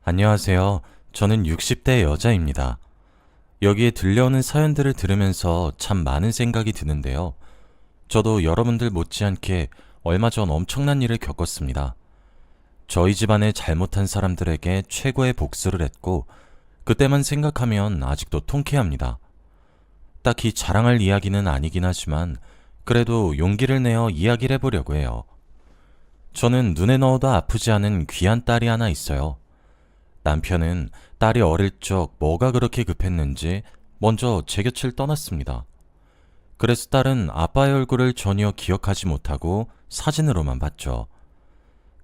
안녕하세요. 저는 60대 여자입니다. 여기에 들려오는 사연들을 들으면서 참 많은 생각이 드는데요. 저도 여러분들 못지않게 얼마 전 엄청난 일을 겪었습니다. 저희 집안의 잘못한 사람들에게 최고의 복수를 했고, 그때만 생각하면 아직도 통쾌합니다. 딱히 자랑할 이야기는 아니긴 하지만, 그래도 용기를 내어 이야기를 해보려고 해요. 저는 눈에 넣어도 아프지 않은 귀한 딸이 하나 있어요. 남편은 딸이 어릴 적 뭐가 그렇게 급했는지 먼저 제 곁을 떠났습니다. 그래서 딸은 아빠의 얼굴을 전혀 기억하지 못하고 사진으로만 봤죠.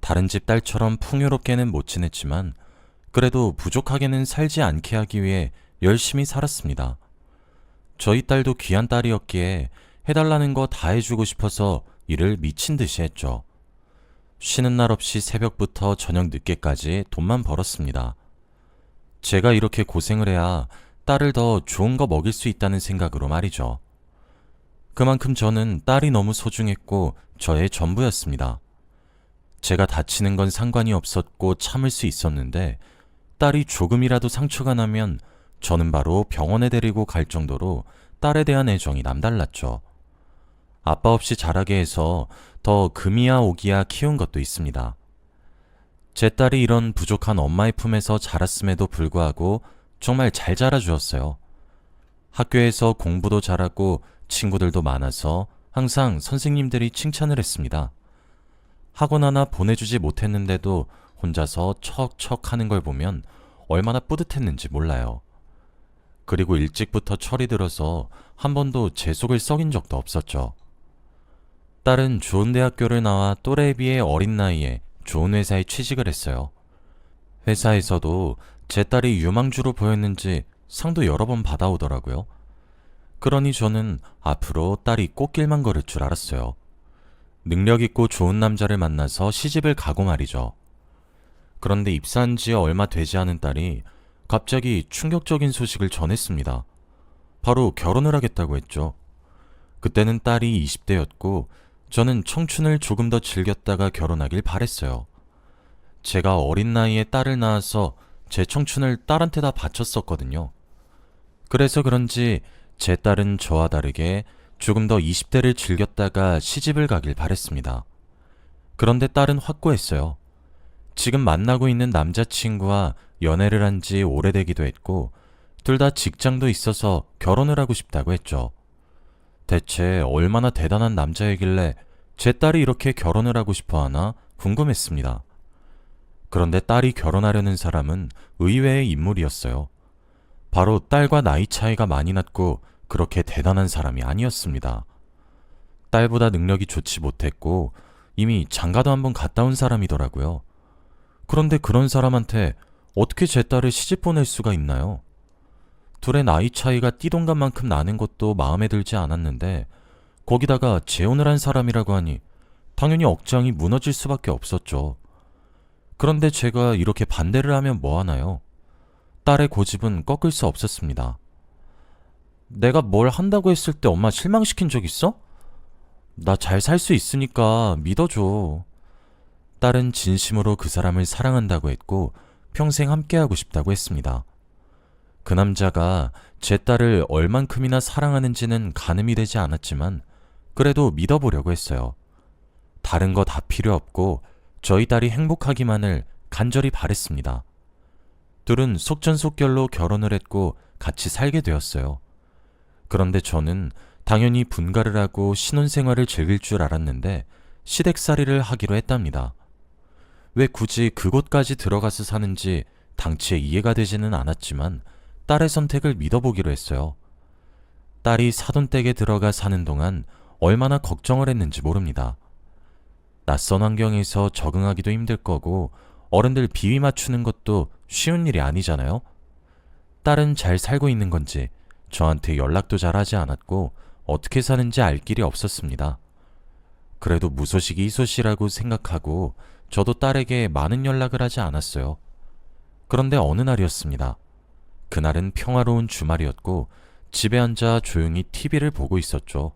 다른 집 딸처럼 풍요롭게는 못 지냈지만 그래도 부족하게는 살지 않게 하기 위해 열심히 살았습니다. 저희 딸도 귀한 딸이었기에 해달라는 거 다 해주고 싶어서 일을 미친 듯이 했죠. 쉬는 날 없이 새벽부터 저녁 늦게까지 돈만 벌었습니다. 제가 이렇게 고생을 해야 딸을 더 좋은 거 먹일 수 있다는 생각으로 말이죠. 그만큼 저는 딸이 너무 소중했고 저의 전부였습니다. 제가 다치는 건 상관이 없었고 참을 수 있었는데 딸이 조금이라도 상처가 나면 저는 바로 병원에 데리고 갈 정도로 딸에 대한 애정이 남달랐죠. 아빠 없이 자라게 해서 더 금이야 오기야 키운 것도 있습니다. 제 딸이 이런 부족한 엄마의 품에서 자랐음에도 불구하고 정말 잘 자라주었어요. 학교에서 공부도 잘하고 친구들도 많아서 항상 선생님들이 칭찬을 했습니다. 학원 하나 보내주지 못했는데도 혼자서 척척 하는 걸 보면 얼마나 뿌듯했는지 몰라요. 그리고 일찍부터 철이 들어서 한 번도 제 속을 썩인 적도 없었죠. 딸은 좋은 대학교를 나와 또래에 비해 어린 나이에 좋은 회사에 취직을 했어요. 회사에서도 제 딸이 유망주로 보였는지 상도 여러 번 받아오더라고요. 그러니 저는 앞으로 딸이 꽃길만 걸을 줄 알았어요. 능력 있고 좋은 남자를 만나서 시집을 가고 말이죠. 그런데 입사한 지 얼마 되지 않은 딸이 갑자기 충격적인 소식을 전했습니다. 바로 결혼을 하겠다고 했죠. 그때는 딸이 20대였고 저는 청춘을 조금 더 즐겼다가 결혼하길 바랬어요. 제가 어린 나이에 딸을 낳아서 제 청춘을 딸한테 다 바쳤었거든요. 그래서 그런지 제 딸은 저와 다르게 조금 더 20대를 즐겼다가 시집을 가길 바랬습니다. 그런데 딸은 확고했어요. 지금 만나고 있는 남자친구와 연애를 한 지 오래되기도 했고 둘 다 직장도 있어서 결혼을 하고 싶다고 했죠. 대체 얼마나 대단한 남자이길래 제 딸이 이렇게 결혼을 하고 싶어 하나 궁금했습니다. 그런데 딸이 결혼하려는 사람은 의외의 인물이었어요. 바로 딸과 나이 차이가 많이 났고 그렇게 대단한 사람이 아니었습니다. 딸보다 능력이 좋지 못했고 이미 장가도 한번 갔다 온 사람이더라고요. 그런데 그런 사람한테 어떻게 제 딸을 시집 보낼 수가 있나요? 둘의 나이 차이가 띠동갑만큼 나는 것도 마음에 들지 않았는데 거기다가 재혼을 한 사람이라고 하니 당연히 억장이 무너질 수밖에 없었죠. 그런데 제가 이렇게 반대를 하면 뭐하나요? 딸의 고집은 꺾을 수 없었습니다. 내가 뭘 한다고 했을 때 엄마 실망시킨 적 있어? 나 잘 살 수 있으니까 믿어줘. 딸은 진심으로 그 사람을 사랑한다고 했고 평생 함께하고 싶다고 했습니다. 그 남자가 제 딸을 얼만큼이나 사랑하는지는 가늠이 되지 않았지만 그래도 믿어보려고 했어요. 다른 거 다 필요 없고 저희 딸이 행복하기만을 간절히 바랬습니다. 둘은 속전속결로 결혼을 했고 같이 살게 되었어요. 그런데 저는 당연히 분가를 하고 신혼생활을 즐길 줄 알았는데 시댁살이를 하기로 했답니다. 왜 굳이 그곳까지 들어가서 사는지 당시에 이해가 되지는 않았지만 딸의 선택을 믿어보기로 했어요. 딸이 사돈댁에 들어가 사는 동안 얼마나 걱정을 했는지 모릅니다. 낯선 환경에서 적응하기도 힘들 거고 어른들 비위 맞추는 것도 쉬운 일이 아니잖아요. 딸은 잘 살고 있는 건지 저한테 연락도 잘 하지 않았고 어떻게 사는지 알 길이 없었습니다. 그래도 무소식이 희소식이라고 생각하고 저도 딸에게 많은 연락을 하지 않았어요. 그런데 어느 날이었습니다. 그날은 평화로운 주말이었고 집에 앉아 조용히 TV를 보고 있었죠.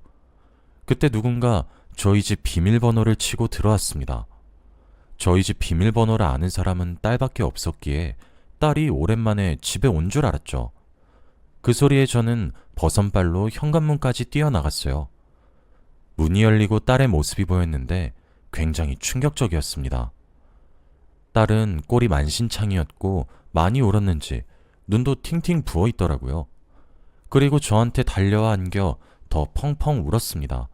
그때 누군가 저희 집 비밀번호를 치고 들어왔습니다. 저희 집 비밀번호를 아는 사람은 딸밖에 없었기에 딸이 오랜만에 집에 온 줄 알았죠. 그 소리에 저는 버선발로 현관문까지 뛰어나갔어요. 문이 열리고 딸의 모습이 보였는데 굉장히 충격적이었습니다. 딸은 꼴이 만신창이었고 많이 울었는지 눈도 팅팅 부어 있더라고요. 그리고 저한테 달려와 안겨 더 펑펑 울었습니다.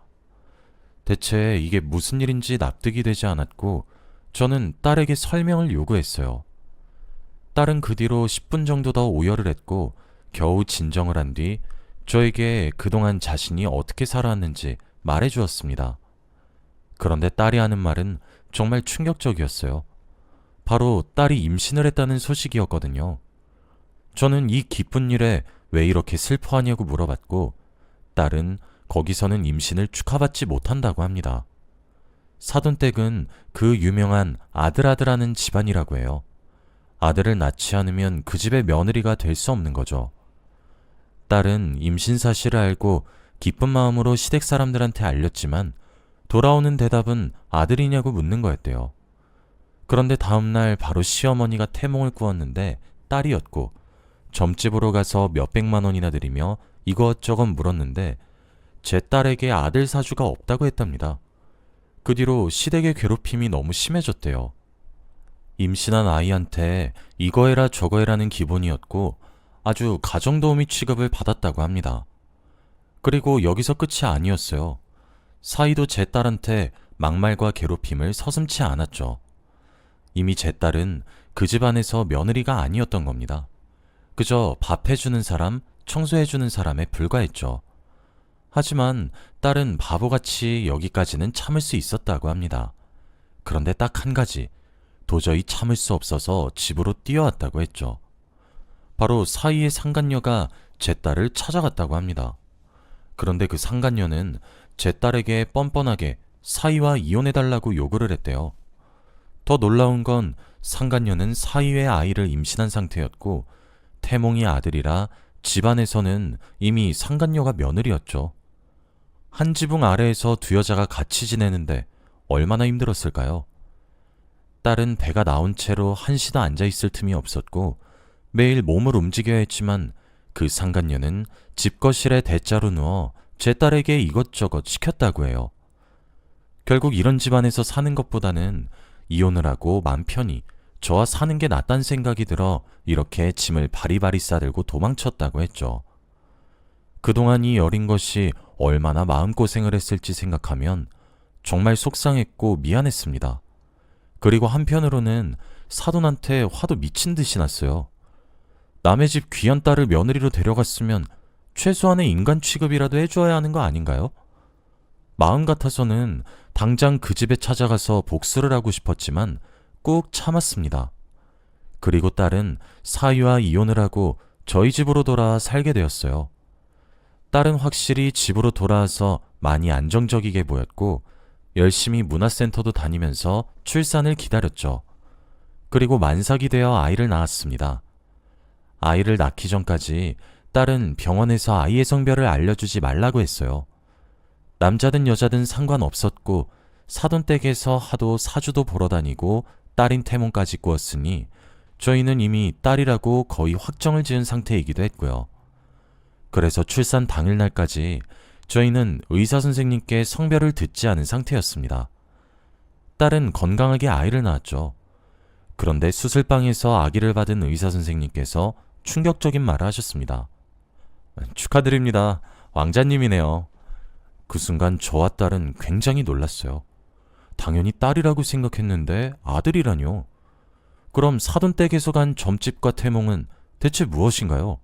대체 이게 무슨 일인지 납득이 되지 않았고 저는 딸에게 설명을 요구했어요. 딸은 그 뒤로 10분 정도 더 오열을 했고 겨우 진정을 한 뒤 저에게 그동안 자신이 어떻게 살아왔는지 말해주었습니다. 그런데 딸이 하는 말은 정말 충격적이었어요. 바로 딸이 임신을 했다는 소식이었거든요. 저는 이 기쁜 일에 왜 이렇게 슬퍼하냐고 물어봤고 딸은 거기서는 임신을 축하받지 못한다고 합니다. 사돈댁은 그 유명한 아들아들하는 집안이라고 해요. 아들을 낳지 않으면 그 집의 며느리가 될 수 없는 거죠. 딸은 임신 사실을 알고 기쁜 마음으로 시댁 사람들한테 알렸지만 돌아오는 대답은 아들이냐고 묻는 거였대요. 그런데 다음날 바로 시어머니가 태몽을 꾸었는데 딸이었고 점집으로 가서 몇백만 원이나 들이며 이것저것 물었는데 제 딸에게 아들 사주가 없다고 했답니다. 그 뒤로 시댁의 괴롭힘이 너무 심해졌대요. 임신한 아이한테 이거 해라 저거 해라는 기본이었고 아주 가정도우미 취급을 받았다고 합니다. 그리고 여기서 끝이 아니었어요. 사이도 제 딸한테 막말과 괴롭힘을 서슴지 않았죠. 이미 제 딸은 그 집안에서 며느리가 아니었던 겁니다. 그저 밥 해주는 사람, 청소해주는 사람에 불과했죠. 하지만 딸은 바보같이 여기까지는 참을 수 있었다고 합니다. 그런데 딱 한 가지, 도저히 참을 수 없어서 집으로 뛰어왔다고 했죠. 바로 사이의 상간녀가 제 딸을 찾아갔다고 합니다. 그런데 그 상간녀는 제 딸에게 뻔뻔하게 사이와 이혼해달라고 요구를 했대요. 더 놀라운 건 상간녀는 사이의 아이를 임신한 상태였고 태몽이 아들이라 집안에서는 이미 상간녀가 며느리였죠. 한 지붕 아래에서 두 여자가 같이 지내는데 얼마나 힘들었을까요? 딸은 배가 나온 채로 한시도 앉아있을 틈이 없었고 매일 몸을 움직여야 했지만 그 상간녀는 집거실에 대자로 누워 제 딸에게 이것저것 시켰다고 해요. 결국 이런 집안에서 사는 것보다는 이혼을 하고 맘 편히 저와 사는 게 낫단 생각이 들어 이렇게 짐을 바리바리 싸들고 도망쳤다고 했죠. 그동안 이 어린 것이 얼마나 마음고생을 했을지 생각하면 정말 속상했고 미안했습니다. 그리고 한편으로는 사돈한테 화도 미친 듯이 났어요. 남의 집 귀한 딸을 며느리로 데려갔으면 최소한의 인간 취급이라도 해줘야 하는 거 아닌가요? 마음 같아서는 당장 그 집에 찾아가서 복수를 하고 싶었지만 꾹 참았습니다. 그리고 딸은 사위와 이혼을 하고 저희 집으로 돌아와 살게 되었어요. 딸은 확실히 집으로 돌아와서 많이 안정적이게 보였고 열심히 문화센터도 다니면서 출산을 기다렸죠. 그리고 만삭이 되어 아이를 낳았습니다. 아이를 낳기 전까지 딸은 병원에서 아이의 성별을 알려주지 말라고 했어요. 남자든 여자든 상관없었고 사돈댁에서 하도 사주도 보러 다니고 딸인 태몽까지 꾸었으니 저희는 이미 딸이라고 거의 확정을 지은 상태이기도 했고요. 그래서 출산 당일날까지 저희는 의사 선생님께 성별을 듣지 않은 상태였습니다. 딸은 건강하게 아이를 낳았죠. 그런데 수술방에서 아기를 받은 의사 선생님께서 충격적인 말을 하셨습니다. 축하드립니다. 왕자님이네요. 그 순간 저와 딸은 굉장히 놀랐어요. 당연히 딸이라고 생각했는데 아들이라뇨. 그럼 사돈댁에서 간 점집과 태몽은 대체 무엇인가요?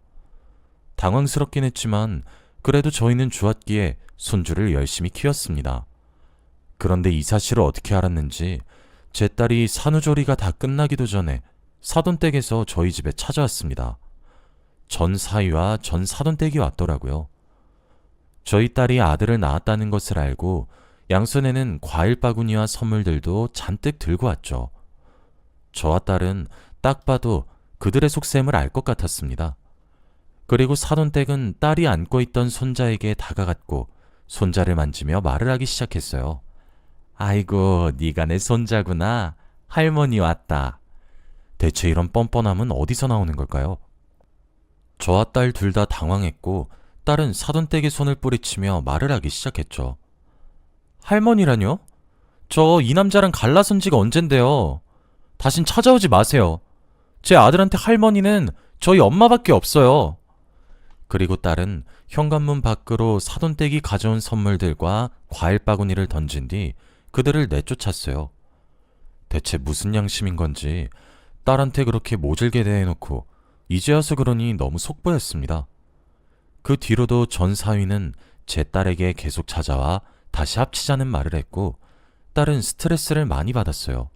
당황스럽긴 했지만 그래도 저희는 좋았기에 손주를 열심히 키웠습니다. 그런데 이 사실을 어떻게 알았는지 제 딸이 산후조리가 다 끝나기도 전에 사돈댁에서 저희 집에 찾아왔습니다. 전 사위와 전 사돈댁이 왔더라고요. 저희 딸이 아들을 낳았다는 것을 알고 양손에는 과일 바구니와 선물들도 잔뜩 들고 왔죠. 저와 딸은 딱 봐도 그들의 속셈을 알 것 같았습니다. 그리고 사돈댁은 딸이 안고 있던 손자에게 다가갔고 손자를 만지며 말을 하기 시작했어요. 아이고, 네가 내 손자구나. 할머니 왔다. 대체 이런 뻔뻔함은 어디서 나오는 걸까요? 저와 딸 둘 다 당황했고 딸은 사돈댁에 손을 뿌리치며 말을 하기 시작했죠. 할머니라뇨? 저 이 남자랑 갈라선 지가 언젠데요. 다신 찾아오지 마세요. 제 아들한테 할머니는 저희 엄마밖에 없어요. 그리고 딸은 현관문 밖으로 사돈댁이 가져온 선물들과 과일 바구니를 던진 뒤 그들을 내쫓았어요. 대체 무슨 양심인 건지 딸한테 그렇게 모질게 대해놓고 이제 와서 그러니 너무 속보였습니다. 그 뒤로도 전 사위는 제 딸에게 계속 찾아와 다시 합치자는 말을 했고 딸은 스트레스를 많이 받았어요.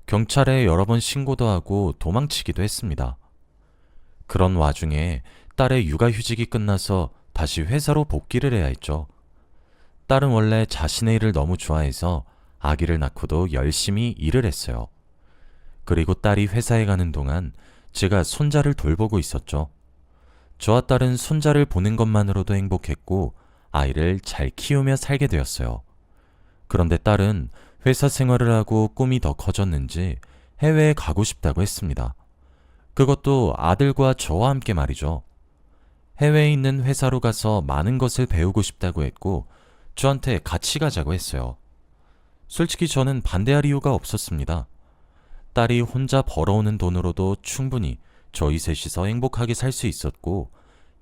경찰에 여러 번 신고도 하고 도망치기도 했습니다. 그런 와중에 딸의 육아휴직이 끝나서 다시 회사로 복귀를 해야 했죠. 딸은 원래 자신의 일을 너무 좋아해서 아기를 낳고도 열심히 일을 했어요. 그리고 딸이 회사에 가는 동안 제가 손자를 돌보고 있었죠. 저와 딸은 손자를 보는 것만으로도 행복했고 아이를 잘 키우며 살게 되었어요. 그런데 딸은 회사 생활을 하고 꿈이 더 커졌는지 해외에 가고 싶다고 했습니다. 그것도 아들과 저와 함께 말이죠. 해외에 있는 회사로 가서 많은 것을 배우고 싶다고 했고 저한테 같이 가자고 했어요. 솔직히 저는 반대할 이유가 없었습니다. 딸이 혼자 벌어오는 돈으로도 충분히 저희 셋이서 행복하게 살 수 있었고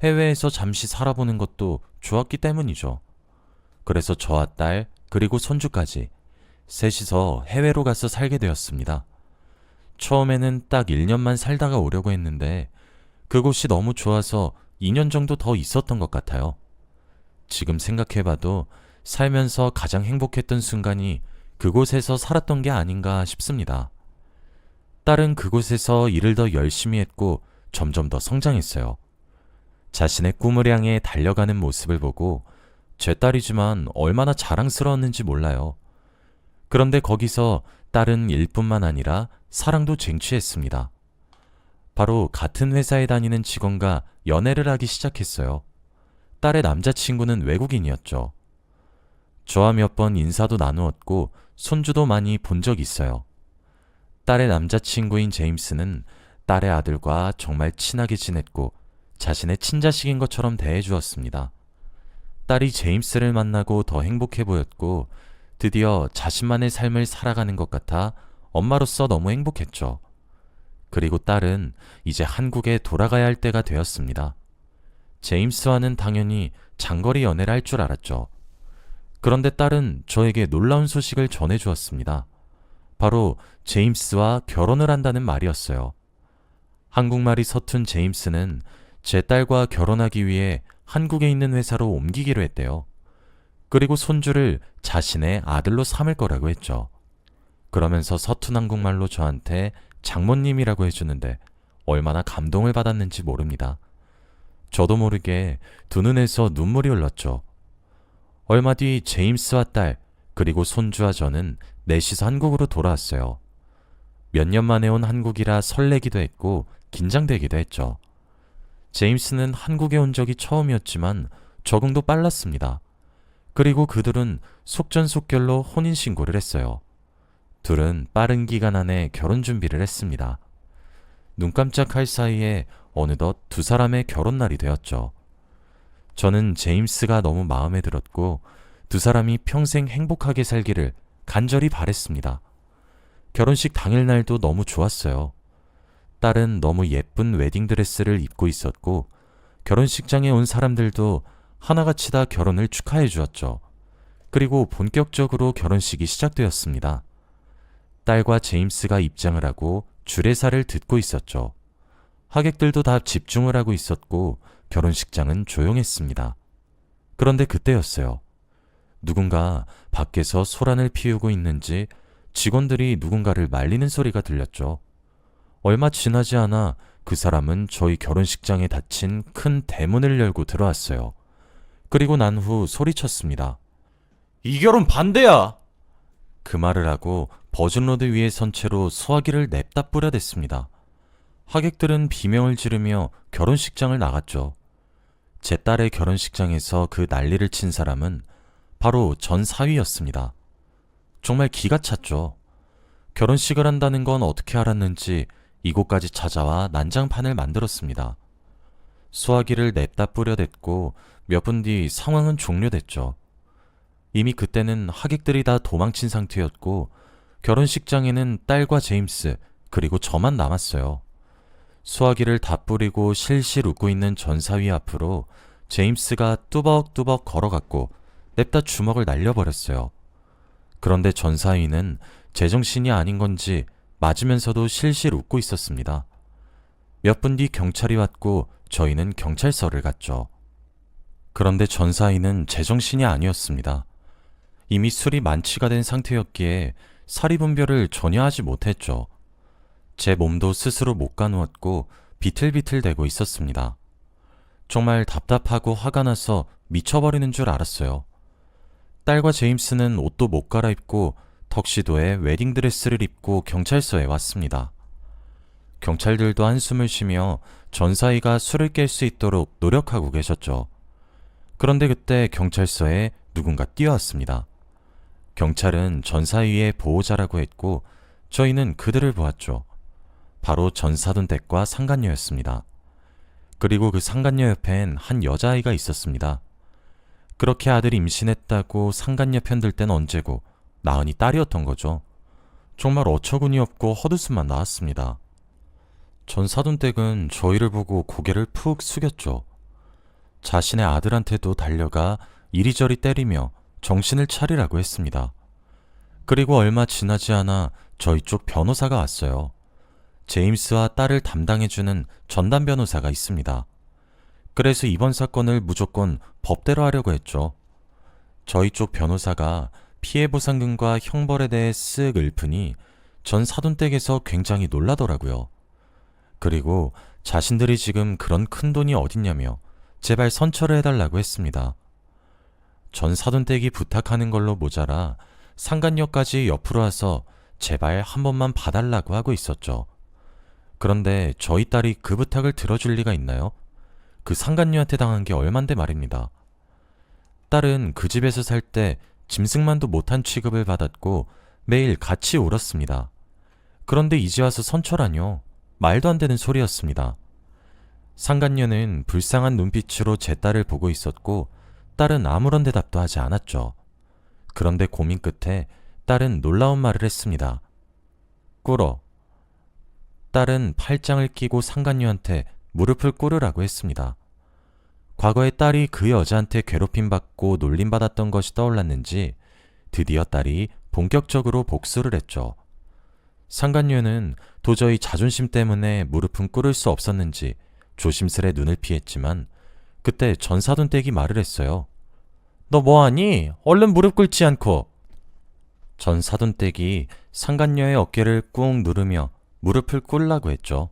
해외에서 잠시 살아보는 것도 좋았기 때문이죠. 그래서 저와 딸 그리고 손주까지 셋이서 해외로 가서 살게 되었습니다. 처음에는 딱 1년만 살다가 오려고 했는데 그곳이 너무 좋아서 2년 정도 더 있었던 것 같아요. 지금 생각해봐도 살면서 가장 행복했던 순간이 그곳에서 살았던 게 아닌가 싶습니다. 딸은 그곳에서 일을 더 열심히 했고 점점 더 성장했어요. 자신의 꿈을 향해 달려가는 모습을 보고 제 딸이지만 얼마나 자랑스러웠는지 몰라요. 그런데 거기서 딸은 일뿐만 아니라 사랑도 쟁취했습니다. 바로 같은 회사에 다니는 직원과 연애를 하기 시작했어요. 딸의 남자친구는 외국인이었죠. 저와 몇 번 인사도 나누었고 손주도 많이 본 적 있어요. 딸의 남자친구인 제임스는 딸의 아들과 정말 친하게 지냈고 자신의 친자식인 것처럼 대해주었습니다. 딸이 제임스를 만나고 더 행복해 보였고 드디어 자신만의 삶을 살아가는 것 같아 엄마로서 너무 행복했죠. 그리고 딸은 이제 한국에 돌아가야 할 때가 되었습니다. 제임스와는 당연히 장거리 연애를 할 줄 알았죠. 그런데 딸은 저에게 놀라운 소식을 전해주었습니다. 바로 제임스와 결혼을 한다는 말이었어요. 한국말이 서툰 제임스는 제 딸과 결혼하기 위해 한국에 있는 회사로 옮기기로 했대요. 그리고 손주를 자신의 아들로 삼을 거라고 했죠. 그러면서 서툰 한국말로 저한테 장모님이라고 해주는데 얼마나 감동을 받았는지 모릅니다. 저도 모르게 두 눈에서 눈물이 흘렀죠. 얼마 뒤 제임스와 딸 그리고 손주와 저는 넷이서 한국으로 돌아왔어요. 몇 년 만에 온 한국이라 설레기도 했고 긴장되기도 했죠. 제임스는 한국에 온 적이 처음이었지만 적응도 빨랐습니다. 그리고 그들은 속전속결로 혼인신고를 했어요. 둘은 빠른 기간 안에 결혼 준비를 했습니다. 눈 깜짝할 사이에 어느덧 두 사람의 결혼날이 되었죠. 저는 제임스가 너무 마음에 들었고 두 사람이 평생 행복하게 살기를 간절히 바랬습니다. 결혼식 당일날도 너무 좋았어요. 딸은 너무 예쁜 웨딩드레스를 입고 있었고 결혼식장에 온 사람들도 하나같이 다 결혼을 축하해 주었죠. 그리고 본격적으로 결혼식이 시작되었습니다. 딸과 제임스가 입장을 하고 주례사를 듣고 있었죠. 하객들도 다 집중을 하고 있었고 결혼식장은 조용했습니다. 그런데 그때였어요. 누군가 밖에서 소란을 피우고 있는지 직원들이 누군가를 말리는 소리가 들렸죠. 얼마 지나지 않아 그 사람은 저희 결혼식장에 닫힌 큰 대문을 열고 들어왔어요. 그리고 난 후 소리쳤습니다. 이 결혼 반대야! 그 말을 하고 버즌로드 위에 선 채로 수화기를 냅다 뿌려댔습니다. 하객들은 비명을 지르며 결혼식장을 나갔죠. 제 딸의 결혼식장에서 그 난리를 친 사람은 바로 전 사위였습니다. 정말 기가 찼죠. 결혼식을 한다는 건 어떻게 알았는지 이곳까지 찾아와 난장판을 만들었습니다. 수화기를 냅다 뿌려댔고 몇 분 뒤 상황은 종료됐죠. 이미 그때는 하객들이 다 도망친 상태였고 결혼식장에는 딸과 제임스 그리고 저만 남았어요. 수화기를 다 뿌리고 실실 웃고 있는 전사위 앞으로 제임스가 뚜벅뚜벅 걸어갔고 냅다 주먹을 날려버렸어요. 그런데 전사위는 제정신이 아닌 건지 맞으면서도 실실 웃고 있었습니다. 몇 분 뒤 경찰이 왔고 저희는 경찰서를 갔죠. 그런데 전사위는 제정신이 아니었습니다. 이미 술이 만취가 된 상태였기에 사리분별을 전혀 하지 못했죠. 제 몸도 스스로 못 가누었고 비틀비틀대고 있었습니다. 정말 답답하고 화가 나서 미쳐버리는 줄 알았어요. 딸과 제임스는 옷도 못 갈아입고 턱시도에 웨딩드레스를 입고 경찰서에 왔습니다. 경찰들도 한숨을 쉬며 전사위가 술을 깰 수 있도록 노력하고 계셨죠. 그런데 그때 경찰서에 누군가 뛰어왔습니다. 경찰은 전사위의 보호자라고 했고 저희는 그들을 보았죠. 바로 전사돈댁과 상간녀였습니다. 그리고 그 상간녀 옆엔 한 여자아이가 있었습니다. 그렇게 아들이 임신했다고 상간녀 편들 땐 언제고 나은이 딸이었던 거죠. 정말 어처구니 없고 헛웃음만 나왔습니다. 전사돈댁은 저희를 보고 고개를 푹 숙였죠. 자신의 아들한테도 달려가 이리저리 때리며 정신을 차리라고 했습니다. 그리고 얼마 지나지 않아 저희 쪽 변호사가 왔어요. 제임스와 딸을 담당해주는 전담 변호사가 있습니다. 그래서 이번 사건을 무조건 법대로 하려고 했죠. 저희 쪽 변호사가 피해 보상금과 형벌에 대해 쓱 읊으니 전 사돈댁에서 굉장히 놀라더라고요. 그리고 자신들이 지금 그런 큰 돈이 어딨냐며 제발 선처를 해달라고 했습니다. 전 사돈댁이 부탁하는 걸로 모자라 상간녀까지 옆으로 와서 제발 한 번만 봐달라고 하고 있었죠. 그런데 저희 딸이 그 부탁을 들어줄 리가 있나요? 그 상간녀한테 당한 게 얼만데 말입니다. 딸은 그 집에서 살 때 짐승만도 못한 취급을 받았고 매일 같이 울었습니다. 그런데 이제 와서 선처라뇨. 말도 안 되는 소리였습니다. 상간녀는 불쌍한 눈빛으로 제 딸을 보고 있었고 딸은 아무런 대답도 하지 않았죠. 그런데 고민 끝에 딸은 놀라운 말을 했습니다. 꿇어. 딸은 팔짱을 끼고 상간녀한테 무릎을 꿇으라고 했습니다. 과거에 딸이 그 여자한테 괴롭힘받고 놀림받았던 것이 떠올랐는지 드디어 딸이 본격적으로 복수를 했죠. 상간녀는 도저히 자존심 때문에 무릎은 꿇을 수 없었는지 조심스레 눈을 피했지만 그때 전사돈댁이 말을 했어요. 너 뭐하니? 얼른 무릎 꿇지 않고. 전사돈댁이 상간녀의 어깨를 꾹 누르며 무릎을 꿇으라고 했죠.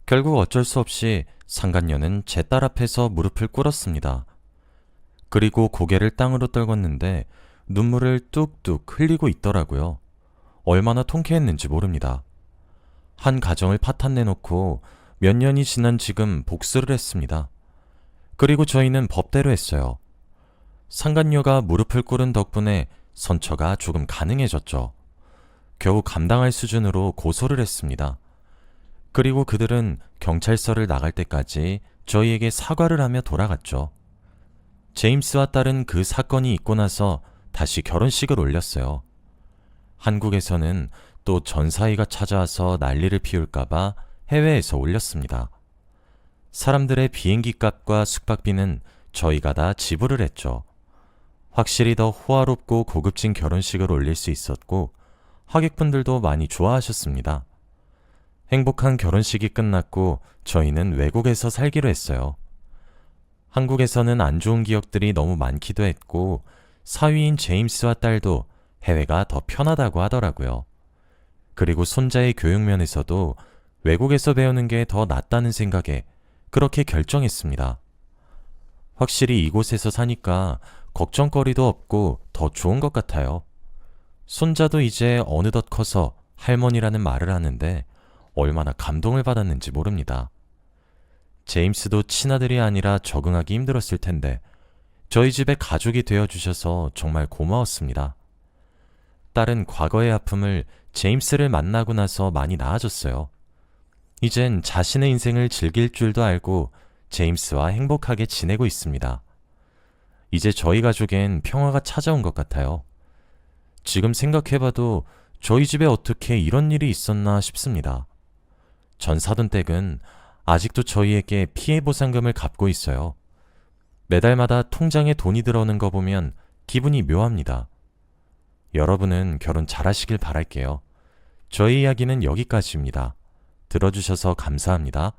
결국 어쩔 수 없이 상간녀는 제 딸 앞에서 무릎을 꿇었습니다. 그리고 고개를 땅으로 떨궜는데 눈물을 뚝뚝 흘리고 있더라고요. 얼마나 통쾌했는지 모릅니다. 한 가정을 파탄내놓고 몇 년이 지난 지금 복수를 했습니다. 그리고 저희는 법대로 했어요. 상간녀가 무릎을 꿇은 덕분에 선처가 조금 가능해졌죠. 겨우 감당할 수준으로 고소를 했습니다. 그리고 그들은 경찰서를 나갈 때까지 저희에게 사과를 하며 돌아갔죠. 제임스와 딸은 그 사건이 있고 나서 다시 결혼식을 올렸어요. 한국에서는 또 전사위가 찾아와서 난리를 피울까봐 해외에서 올렸습니다. 사람들의 비행기 값과 숙박비는 저희가 다 지불을 했죠. 확실히 더 호화롭고 고급진 결혼식을 올릴 수 있었고 하객분들도 많이 좋아하셨습니다. 행복한 결혼식이 끝났고 저희는 외국에서 살기로 했어요. 한국에서는 안 좋은 기억들이 너무 많기도 했고 사위인 제임스와 딸도 해외가 더 편하다고 하더라고요. 그리고 손자의 교육면에서도 외국에서 배우는 게 더 낫다는 생각에 그렇게 결정했습니다. 확실히 이곳에서 사니까 걱정거리도 없고 더 좋은 것 같아요. 손자도 이제 어느덧 커서 할머니라는 말을 하는데 얼마나 감동을 받았는지 모릅니다. 제임스도 친아들이 아니라 적응하기 힘들었을 텐데 저희 집에 가족이 되어주셔서 정말 고마웠습니다. 딸은 과거의 아픔을 제임스를 만나고 나서 많이 나아졌어요. 이젠 자신의 인생을 즐길 줄도 알고 제임스와 행복하게 지내고 있습니다. 이제 저희 가족엔 평화가 찾아온 것 같아요. 지금 생각해봐도 저희 집에 어떻게 이런 일이 있었나 싶습니다. 전 사돈 댁은 아직도 저희에게 피해 보상금을 갚고 있어요. 매달마다 통장에 돈이 들어오는 거 보면 기분이 묘합니다. 여러분은 결혼 잘하시길 바랄게요. 저희 이야기는 여기까지입니다. 들어주셔서 감사합니다.